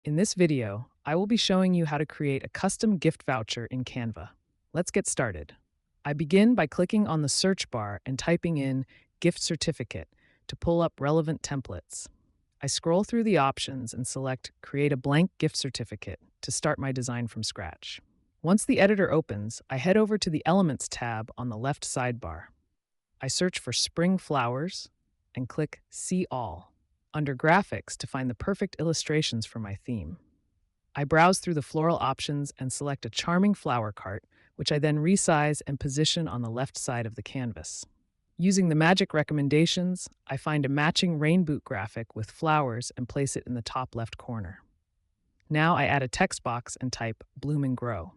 In this video, I will be showing you how to create a custom gift voucher in Canva. Let's get started. I begin by clicking on the search bar and typing in gift certificate to pull up relevant templates. I scroll through the options and select Create a blank gift certificate to start my design from scratch. Once the editor opens, I head over to the Elements tab on the left sidebar. I search for spring flowers and click See All under Graphics to find the perfect illustrations for my theme. I browse through the floral options and select a charming flower cart, which I then resize and position on the left side of the canvas. Using the magic recommendations, I find a matching rain boot graphic with flowers and place it in the top left corner. Now I add a text box and type Bloom and Grow.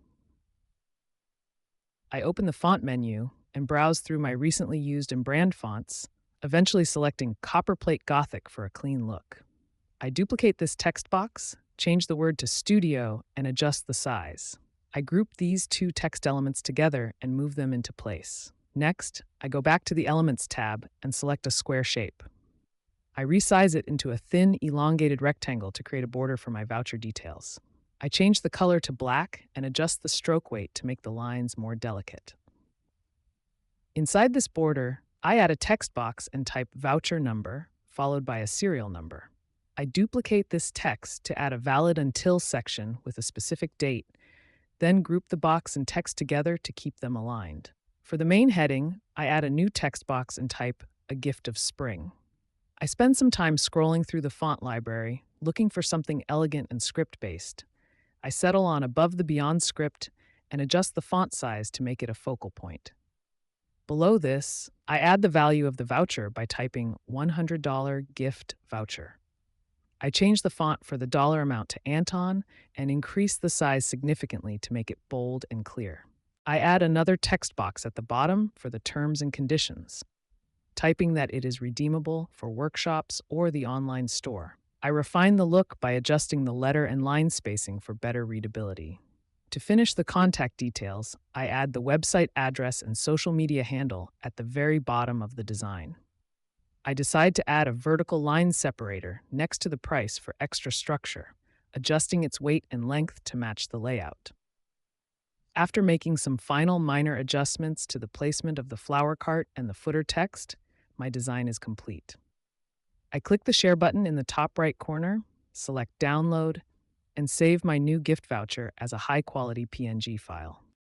I open the font menu and browse through my recently used and brand fonts, eventually selecting Copperplate Gothic for a clean look. I duplicate this text box, change the word to Studio, and adjust the size. I group these two text elements together and move them into place. Next, I go back to the Elements tab and select a square shape. I resize it into a thin, elongated rectangle to create a border for my voucher details. I change the color to black and adjust the stroke weight to make the lines more delicate. Inside this border, I add a text box and type voucher number, followed by a serial number. I duplicate this text to add a valid until section with a specific date, then group the box and text together to keep them aligned. For the main heading, I add a new text box and type a gift of spring. I spend some time scrolling through the font library, looking for something elegant and script-based. I settle on Above the Beyond script and adjust the font size to make it a focal point. Below this, I add the value of the voucher by typing $100 gift voucher. I change the font for the dollar amount to Anton and increase the size significantly to make it bold and clear. I add another text box at the bottom for the terms and conditions, typing that it is redeemable for workshops or the online store. I refine the look by adjusting the letter and line spacing for better readability. To finish the contact details, I add the website address and social media handle at the very bottom of the design. I decide to add a vertical line separator next to the price for extra structure, adjusting its weight and length to match the layout. After making some final minor adjustments to the placement of the flower cart and the footer text, my design is complete. I click the Share button in the top right corner, select Download, and save my new gift voucher as a high-quality PNG file.